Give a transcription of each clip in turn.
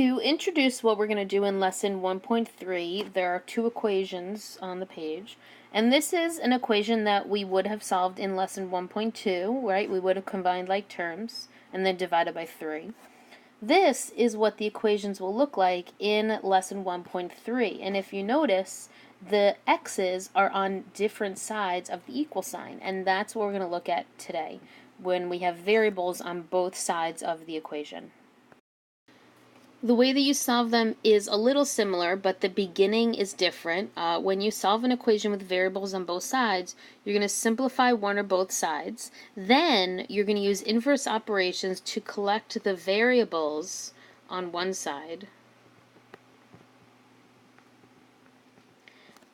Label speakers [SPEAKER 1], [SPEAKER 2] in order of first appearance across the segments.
[SPEAKER 1] To introduce what we're going to do in lesson 1.3, there are two equations on the page. And this is an equation that we would have solved in lesson 1.2, right? We would have combined like terms and then divided by 3. This is what the equations will look like in lesson 1.3. And if you notice, the x's are on different sides of the equal sign. And that's what we're going to look at today when we have variables on both sides of the equation. The way that you solve them is a little similar, but the beginning is different. When you solve an equation with variables on both sides, you're going to simplify one or both sides. Then you're going to use inverse operations to collect the variables on one side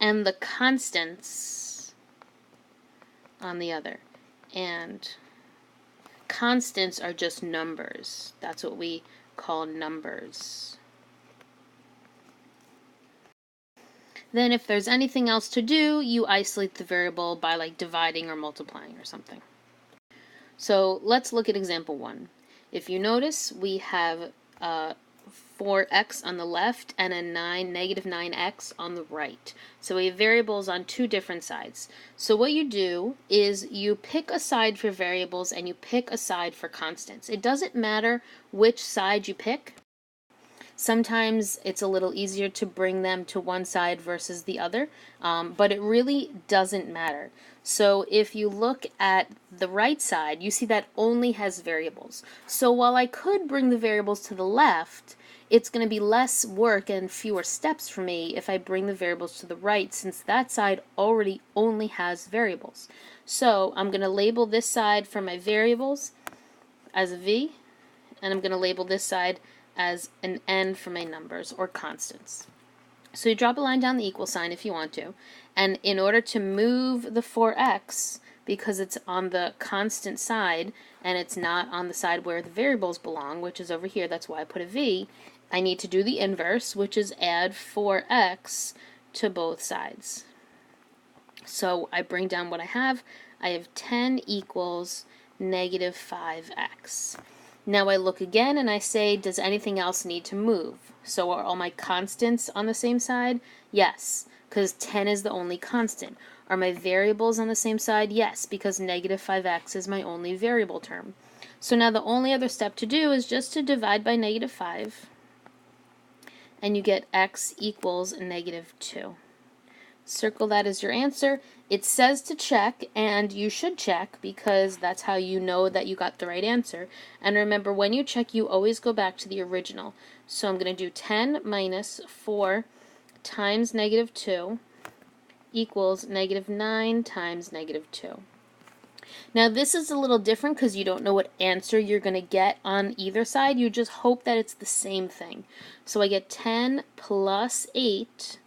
[SPEAKER 1] and the constants on the other. And constants are just numbers. That's what we call numbers. Then if there's anything else to do, you isolate the variable by like dividing or multiplying or something. So let's look at example 1. If you notice, we have 4x on the left and a negative 9x on the right. So we have variables on two different sides. So what you do is you pick a side for variables and you pick a side for constants. It doesn't matter which side you pick. Sometimes it's a little easier to bring them to one side versus the other, but it really doesn't matter. So if you look at the right side, you see that only has variables. So while I could bring the variables to the left, it's going to be less work and fewer steps for me if I bring the variables to the right, since that side already only has variables. So I'm going to label this side for my variables as a v, and I'm going to label this side as an n for my numbers or constants. So you drop a line down the equal sign if you want to, and in order to move the 4x, because it's on the constant side and it's not on the side where the variables belong, which is over here, that's why I put a v, I need to do the inverse, which is add 4x to both sides. So I bring down what I have. I have 10 equals negative 5x. Now I look again and I say, does anything else need to move? So are all my constants on the same side? Yes, because 10 is the only constant. Are my variables on the same side? Yes, because negative 5x is my only variable term. So now the only other step to do is just to divide by negative 5, and you get x equals negative 2. Circle that as your answer. It says to check, and you should check because that's how you know that you got the right answer. And remember, when you check, you always go back to the original. So I'm going to do 10 minus 4 times negative 2 equals negative 9 times negative 2. Now this is a little different because you don't know what answer you're going to get on either side. You just hope that it's the same thing. So I get 10 plus 8,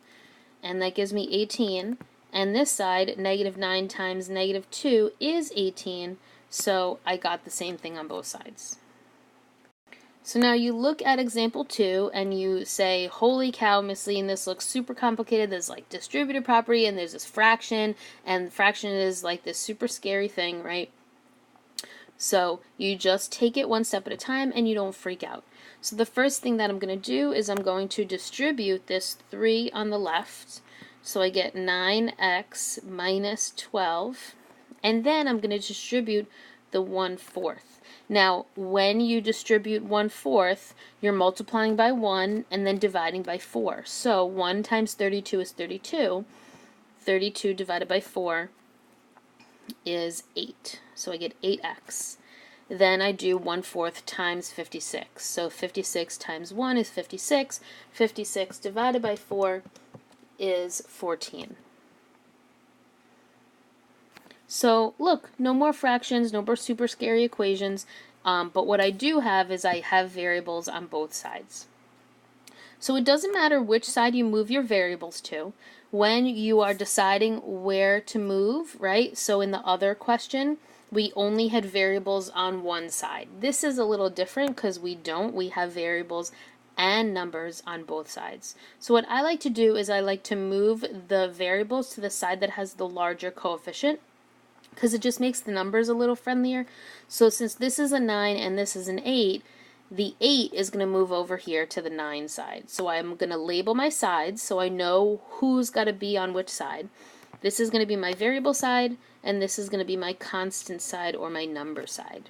[SPEAKER 1] and that gives me 18. And this side, negative 9 times negative 2 is 18, so I got the same thing on both sides. So now you look at example 2 and you say, holy cow, Miss Lee, this looks super complicated. There's like distributive property and there's this fraction, and fraction is like this super scary thing, right? So you just take it one step at a time and you don't freak out. So the first thing that I'm going to do is I'm going to distribute this 3 on the left. So I get 9x minus 12. And then I'm going to distribute the 1/4. Now, when you distribute 1/4, you're multiplying by 1 and then dividing by 4. So 1 times 32 is 32. 32 divided by 4 is 8. So I get 8x. Then I do 1/4 times 56. So 56 times 1 is 56. 56 divided by 4 is 14. So look, no more fractions, no more super scary equations, but what I do have is I have variables on both sides. So it doesn't matter which side you move your variables to. When you are deciding where to move, right? So in the other question, we only had variables on one side. This is a little different because we have variables and numbers on both sides. So what I like to do is I like to move the variables to the side that has the larger coefficient, because it just makes the numbers a little friendlier. So since this is a 9 and this is an 8, the 8 is going to move over here to the 9 side. So I'm going to label my sides so I know who's got to be on which side. This is going to be my variable side, and this is going to be my constant side or my number side.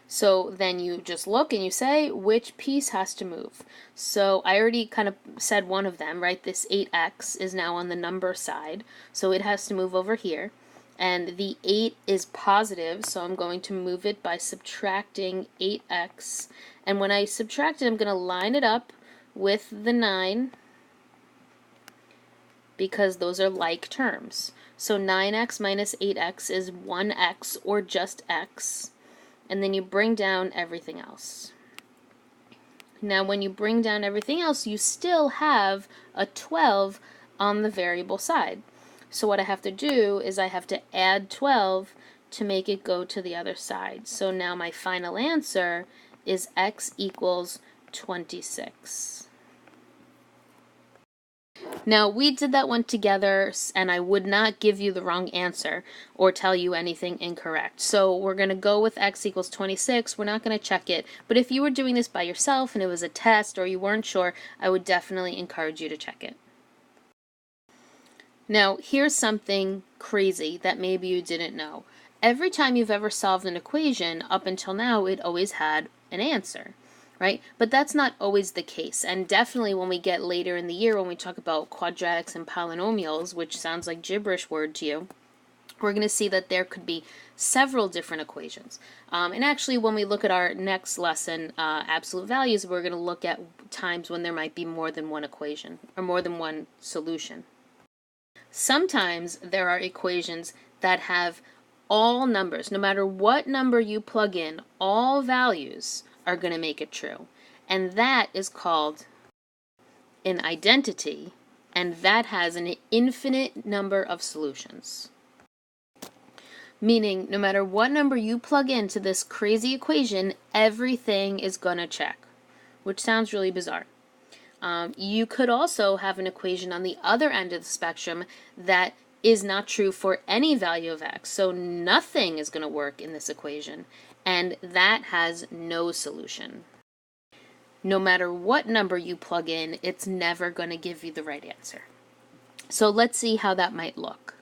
[SPEAKER 1] So then you just look and you say which piece has to move. So I already kind of said one of them, right? This 8x is now on the number side, so it has to move over here. And the 8 is positive, so I'm going to move it by subtracting 8x. And when I subtract it, I'm going to line it up with the 9 because those are like terms. So 9x minus 8x is 1x or just x. And then you bring down everything else. Now when you bring down everything else, you still have a 12 on the variable side. So what I have to do is I have to add 12 to make it go to the other side. So now my final answer is x equals 26. Now, we did that one together, and I would not give you the wrong answer or tell you anything incorrect. So we're going to go with x equals 26. We're not going to check it. But if you were doing this by yourself and it was a test or you weren't sure, I would definitely encourage you to check it. Now, here's something crazy that maybe you didn't know. Every time you've ever solved an equation, up until now, it always had an answer. Right? But that's not always the case. And definitely when we get later in the year, when we talk about quadratics and polynomials, which sounds like gibberish word to you, we're going to see that there could be several different equations. And actually, when we look at our next lesson, absolute values, we're going to look at times when there might be more than one equation or more than one solution. Sometimes there are equations that have all numbers. No matter what number you plug in, all values are going to make it true. And that is called an identity, and that has an infinite number of solutions. Meaning, no matter what number you plug into this crazy equation, everything is going to check, which sounds really bizarre. You could also have an equation on the other end of the spectrum that is not true for any value of x, so nothing is going to work in this equation, and that has no solution. No matter what number you plug in, it's never going to give you the right answer. So let's see how that might look.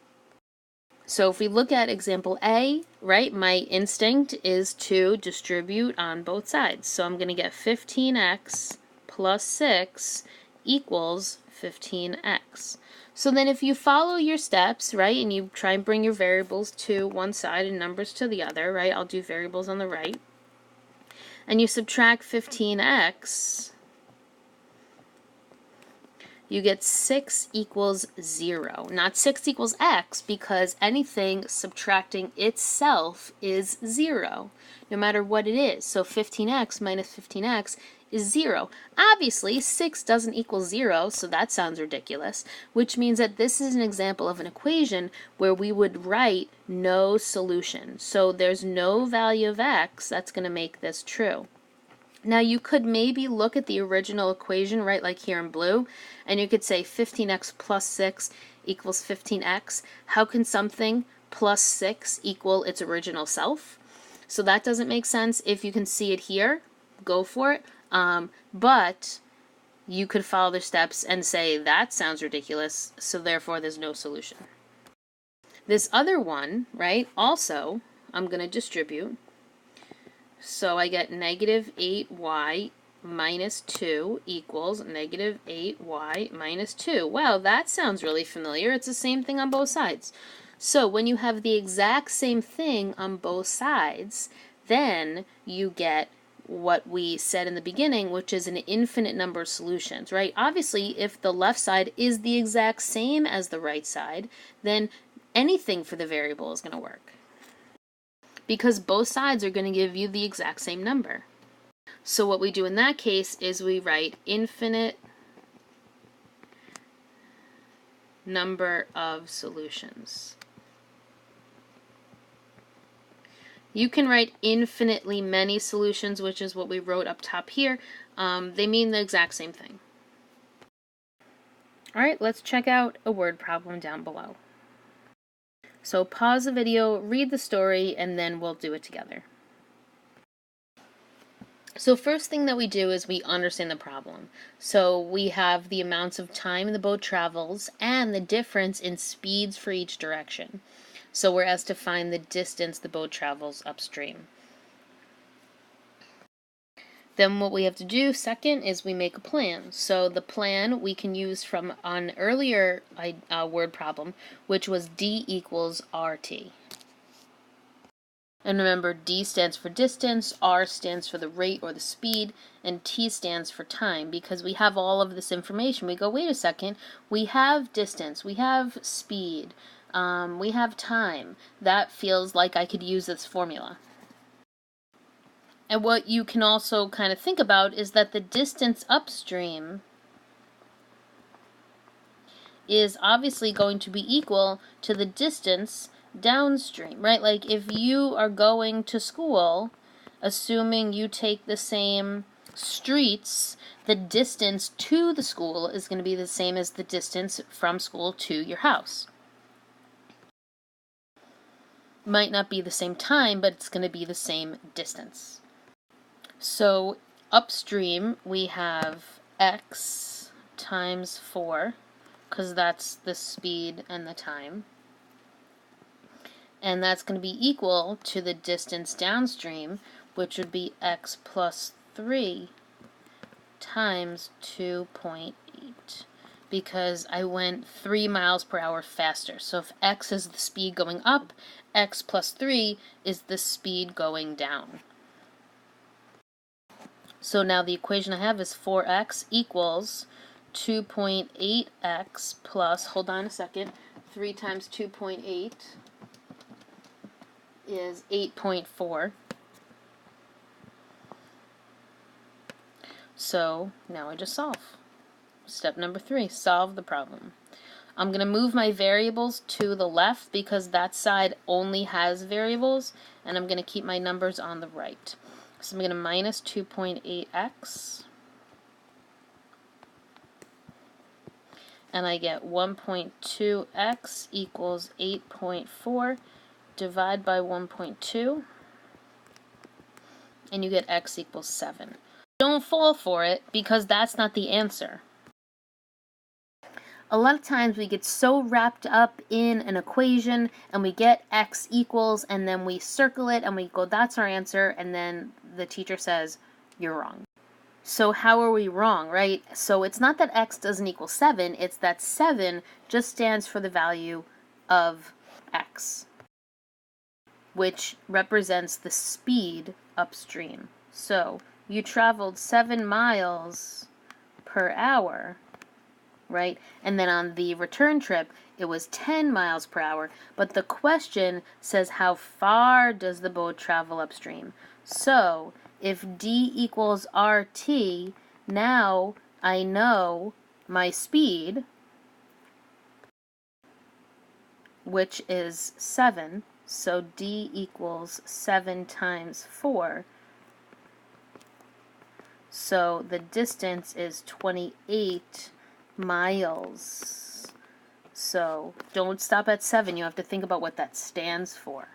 [SPEAKER 1] So if we look at example A, right, my instinct is to distribute on both sides. So I'm going to get 15x plus 6 equals 15x. So then if you follow your steps, right, and you try and bring your variables to one side and numbers to the other, right, I'll do variables on the right, and you subtract 15x, you get 6 equals 0. Not 6 equals x, because anything subtracting itself is 0, no matter what it is. So 15x minus 15x is 0. Obviously, 6 doesn't equal 0, so that sounds ridiculous, which means that this is an example of an equation where we would write no solution. So there's no value of x that's going to make this true. Now you could maybe look at the original equation, right, like here in blue, and you could say 15x plus 6 equals 15x. How can something plus 6 equal its original self? So that doesn't make sense. If you can see it here, go for it. But you could follow the steps and say that sounds ridiculous, so therefore there's no solution. This other one, right, also I'm going to distribute. So I get negative 8y minus 2 equals negative 8y minus 2. Wow, that sounds really familiar. It's the same thing on both sides. So when you have the exact same thing on both sides, then you get what we said in the beginning, which is an infinite number of solutions, right? Obviously, if the left side is the exact same as the right side, then anything for the variable is going to work, because both sides are going to give you the exact same number. So what we do in that case is we write infinite number of solutions. You can write infinitely many solutions, which is what we wrote up top here. They mean the exact same thing. All right, let's check out a word problem down below. So pause the video, read the story, and then we'll do it together. So first thing that we do is we understand the problem. So we have the amounts of time the boat travels and the difference in speeds for each direction. So we're asked to find the distance the boat travels upstream. Then what we have to do second is we make a plan. So the plan we can use from an earlier word problem, which was D equals RT. And remember, D stands for distance, R stands for the rate or the speed, and T stands for time. Because we have all of this information, we go, wait a second, we have distance, we have speed, we have time. That feels like I could use this formula. And what you can also kind of think about is that the distance upstream is obviously going to be equal to the distance downstream, right? Like if you are going to school, assuming you take the same streets, the distance to the school is going to be the same as the distance from school to your house. Might not be the same time, but it's going to be the same distance. So upstream we have x times 4, because that's the speed and the time. And that's going to be equal to the distance downstream, which would be x plus 3 times 2.8, because I went 3 miles per hour faster. So if x is the speed going up, x plus 3 is the speed going down. So now the equation I have is 4x equals 2.8x plus, hold on a second, 3 times 2.8 is 8.4. So now I just solve. Step number 3, solve the problem. I'm going to move my variables to the left because that side only has variables, and I'm going to keep my numbers on the right. So I'm going to minus 2.8x, and I get 1.2x equals 8.4, divide by 1.2, and you get x equals 7. Don't fall for it, because that's not the answer. A lot of times we get so wrapped up in an equation and we get x equals and then we circle it and we go, that's our answer, and then the teacher says, you're wrong. So how are we wrong, right? So it's not that x doesn't equal 7, it's that 7 just stands for the value of x, which represents the speed upstream. So you traveled 7 miles per hour, right? And then on the return trip, it was 10 miles per hour. But the question says, how far does the boat travel upstream? So if D equals RT, now I know my speed, which is 7. So D equals 7 times 4. So the distance is 28 miles. So don't stop at 7. You have to think about what that stands for.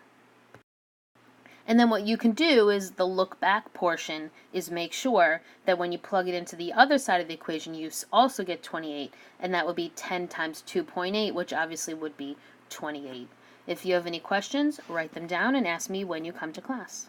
[SPEAKER 1] And then what you can do is the look back portion is make sure that when you plug it into the other side of the equation, you also get 28, and that would be 10 times 2.8, which obviously would be 28. If you have any questions, write them down and ask me when you come to class.